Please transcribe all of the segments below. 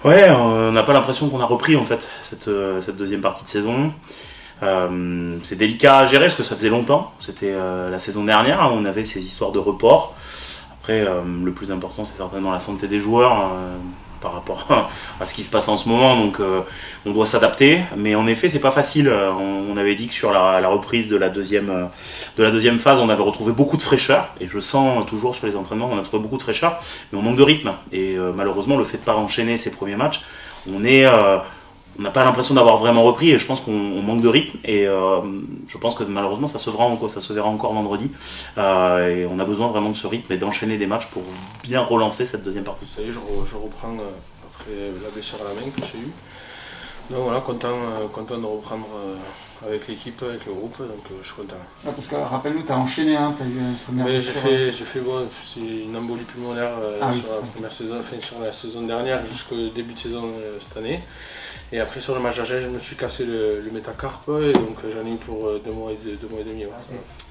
Ouais, on n'a pas l'impression qu'on a repris en fait cette deuxième partie de saison. C'est délicat à gérer parce que ça faisait longtemps. C'était la saison dernière, hein, on avait ces histoires de report. Après, le plus important, c'est certainement la santé des joueurs par rapport à ce qui se passe en ce moment. Donc, on doit s'adapter. Mais en effet, c'est pas facile. On avait dit que sur la reprise de la deuxième phase, on avait retrouvé beaucoup de fraîcheur. Et je sens toujours sur les entraînements qu'on a trouvé beaucoup de fraîcheur. Mais on manque de rythme. Et malheureusement, le fait de pas enchaîner ces premiers matchs, on n'a pas l'impression d'avoir vraiment repris et je pense qu'on manque de rythme et je pense que malheureusement ça se verra encore vendredi et on a besoin vraiment de ce rythme et d'enchaîner des matchs pour bien relancer cette deuxième partie. Ça y est, je reprends après la blessure à la main que j'ai eue. Donc voilà, content de reprendre avec l'équipe, avec le groupe, donc je suis content. Ouais, parce que rappelle-nous, tu as enchaîné, hein, tu as eu une première j'ai fait c'est une embolie pulmonaire sur la première saison, enfin sur la saison dernière jusqu'au début de saison cette année. Et après sur le match d'Agen, je me suis cassé le métacarpe et donc j'en ai eu pour 2 mois et demi.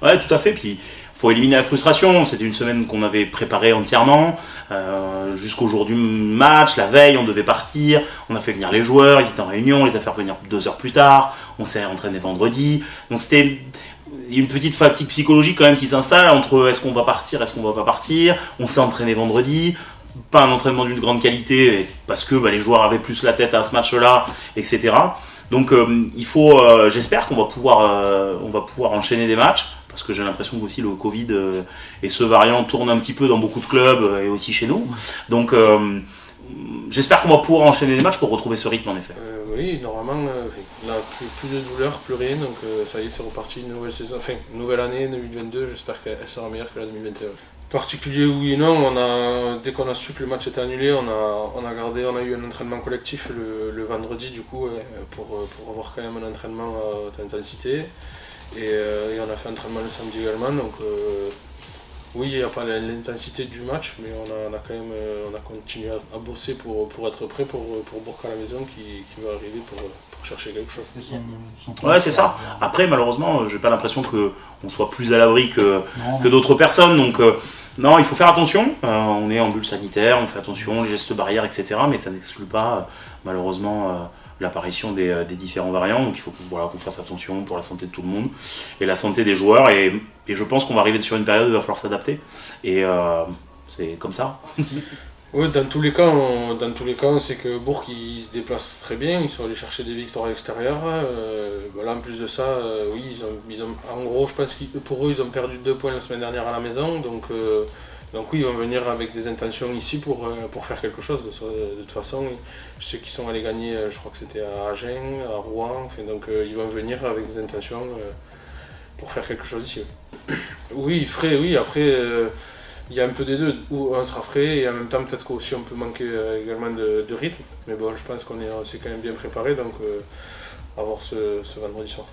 Ouais, tout à fait. Puis faut éliminer la frustration. C'était une semaine qu'on avait préparée entièrement jusqu'au jour du match. La veille, on devait partir. On a fait venir les joueurs. Ils étaient en réunion. On les a fait revenir 2 heures plus tard. On s'est entraîné vendredi. Donc c'était une petite fatigue psychologique quand même qui s'installe entre est-ce qu'on va partir, est-ce qu'on va pas partir. On s'est entraîné vendredi. Pas un entraînement d'une grande qualité parce que les joueurs avaient plus la tête à ce match-là, etc. Donc j'espère qu'on va pouvoir enchaîner des matchs parce que j'ai l'impression que aussi le Covid et ce variant tournent un petit peu dans beaucoup de clubs et aussi chez nous. Donc j'espère qu'on va pouvoir enchaîner des matchs pour retrouver ce rythme en effet. Oui, normalement, on n'a plus de douleur, plus rien, donc ça y est, c'est reparti, une nouvelle saison, une nouvelle année 2022, j'espère qu'elle sera meilleure que la 2021. Particulier oui et non, dès qu'on a su que le match était annulé, on a eu un entraînement collectif le vendredi du coup pour avoir quand même un entraînement à haute intensité et on a fait un entraînement le samedi également donc oui il n'y a pas l'intensité du match mais on a continué à bosser pour être prêt pour Bourg à la maison qui va arriver pour chercher quelque chose. Ouais, c'est ça. Après, malheureusement, j'ai pas l'impression qu'on soit plus à l'abri que d'autres personnes. Donc, non, il faut faire attention. On est en bulle sanitaire, on fait attention, les gestes barrières, etc. Mais ça n'exclut pas, malheureusement, l'apparition des différents variants. Donc, il faut qu'on fasse attention pour la santé de tout le monde et la santé des joueurs. Et je pense qu'on va arriver sur une période où il va falloir s'adapter. Et c'est comme ça. Oui, dans tous les cas, on sait que Bourg ils se déplacent très bien, ils sont allés chercher des victoires à l'extérieur. Là, en plus de ça, oui, ils ont, en gros, je pense que pour eux, ils ont perdu 2 points la semaine dernière à la maison. Donc oui, ils vont venir avec des intentions ici pour faire quelque chose. De toute façon, je sais qu'ils sont allés gagner, je crois que c'était à Agen, à Rouen. Donc ils vont venir avec des intentions pour faire quelque chose ici. Oui, frais, oui, après... il y a un peu des deux, où on sera frais et en même temps peut-être qu'aussi on peut manquer également de rythme. Mais bon, je pense qu'on s'est quand même bien préparé, donc à voir ce vendredi soir.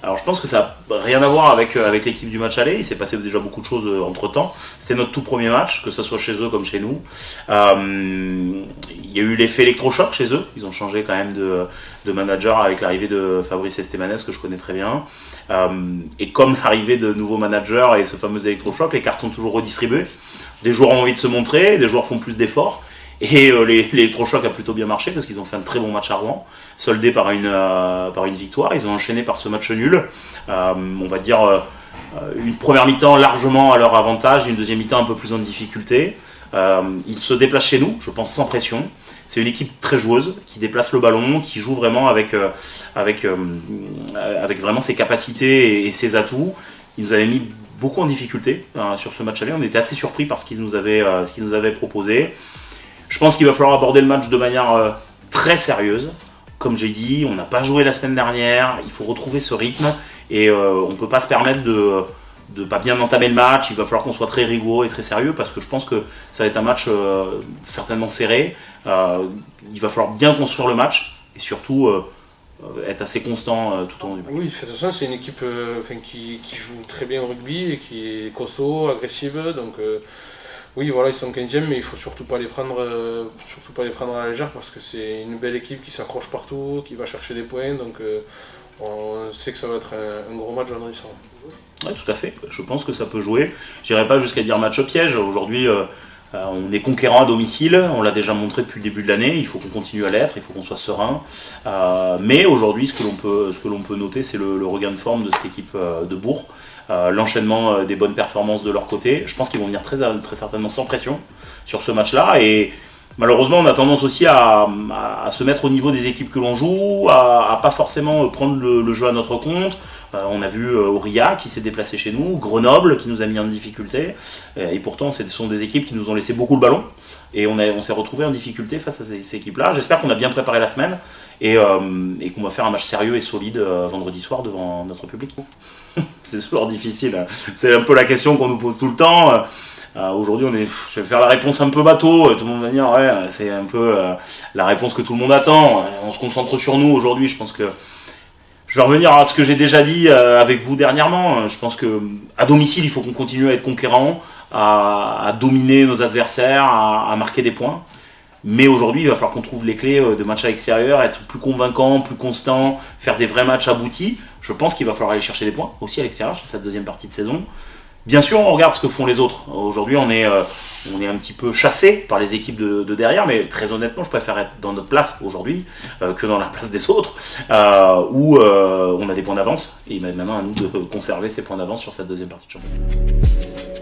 Alors je pense que ça n'a rien à voir avec l'équipe du match aller, il s'est passé déjà beaucoup de choses entre temps. C'était notre tout premier match, que ce soit chez eux comme chez nous. Il y a eu l'effet électrochoc chez eux, ils ont changé quand même de manager avec l'arrivée de Fabrice Estebanès que je connais très bien. Et comme l'arrivée de nouveaux managers et ce fameux électrochoc, les cartes sont toujours redistribuées. Des joueurs ont envie de se montrer, des joueurs font plus d'efforts. Et l'électrochoc a plutôt bien marché parce qu'ils ont fait un très bon match à Rouen, soldé par une victoire. Ils ont enchaîné par ce match nul. On va dire une première mi-temps largement à leur avantage, une deuxième mi-temps un peu plus en difficulté. Ils se déplacent chez nous, je pense sans pression. C'est une équipe très joueuse qui déplace le ballon, qui joue vraiment avec vraiment ses capacités et ses atouts. Ils nous avaient mis beaucoup en difficulté sur ce match aller. On était assez surpris par ce qu'ils nous avaient proposé. Je pense qu'il va falloir aborder le match de manière très sérieuse. Comme j'ai dit, on n'a pas joué la semaine dernière, il faut retrouver ce rythme et on ne peut pas se permettre de ne pas bien entamer le match. Il va falloir qu'on soit très rigoureux et très sérieux parce que je pense que ça va être un match certainement serré. Il va falloir bien construire le match et surtout être assez constant tout au long du match. Oui, de toute façon, c'est une équipe qui joue très bien au rugby et qui est costaud, agressive. Donc, oui, voilà, ils sont 15e, mais il ne faut surtout pas les prendre à la légère parce que c'est une belle équipe qui s'accroche partout, qui va chercher des points. Donc, on sait que ça va être un gros match vendredi soir. Oui, tout à fait. Je pense que ça peut jouer. Je n'irai pas jusqu'à dire match piège. Aujourd'hui, On est conquérant à domicile, on l'a déjà montré depuis le début de l'année, il faut qu'on continue à l'être, il faut qu'on soit serein. Mais aujourd'hui, ce que l'on peut noter, c'est le regain de forme de cette équipe de Bourg, l'enchaînement des bonnes performances de leur côté. Je pense qu'ils vont venir très certainement sans pression sur ce match-là. Et malheureusement, on a tendance aussi à se mettre au niveau des équipes que l'on joue, à pas forcément prendre le jeu à notre compte. On a vu Aurillac qui s'est déplacé chez nous, Grenoble qui nous a mis en difficulté, et pourtant ce sont des équipes qui nous ont laissé beaucoup le ballon, et on s'est retrouvé en difficulté face à ces équipes-là. J'espère qu'on a bien préparé la semaine, et qu'on va faire un match sérieux et solide vendredi soir devant notre public. C'est toujours difficile, c'est un peu la question qu'on nous pose tout le temps. Aujourd'hui, je vais faire la réponse un peu bateau, tout le monde va dire ouais, c'est un peu la réponse que tout le monde attend. On se concentre sur nous aujourd'hui. Je pense que je vais revenir à ce que j'ai déjà dit avec vous dernièrement. Je pense que à domicile, il faut qu'on continue à être conquérant, à dominer nos adversaires, à marquer des points. Mais aujourd'hui, il va falloir qu'on trouve les clés de match à l'extérieur, être plus convaincant, plus constant, faire des vrais matchs aboutis. Je pense qu'il va falloir aller chercher des points aussi à l'extérieur sur cette deuxième partie de saison. Bien sûr, on regarde ce que font les autres. Aujourd'hui, on est un petit peu chassé par les équipes de derrière, mais très honnêtement, je préfère être dans notre place aujourd'hui que dans la place des autres, où on a des points d'avance. Et maintenant, à nous de conserver ces points d'avance sur cette deuxième partie de championnat.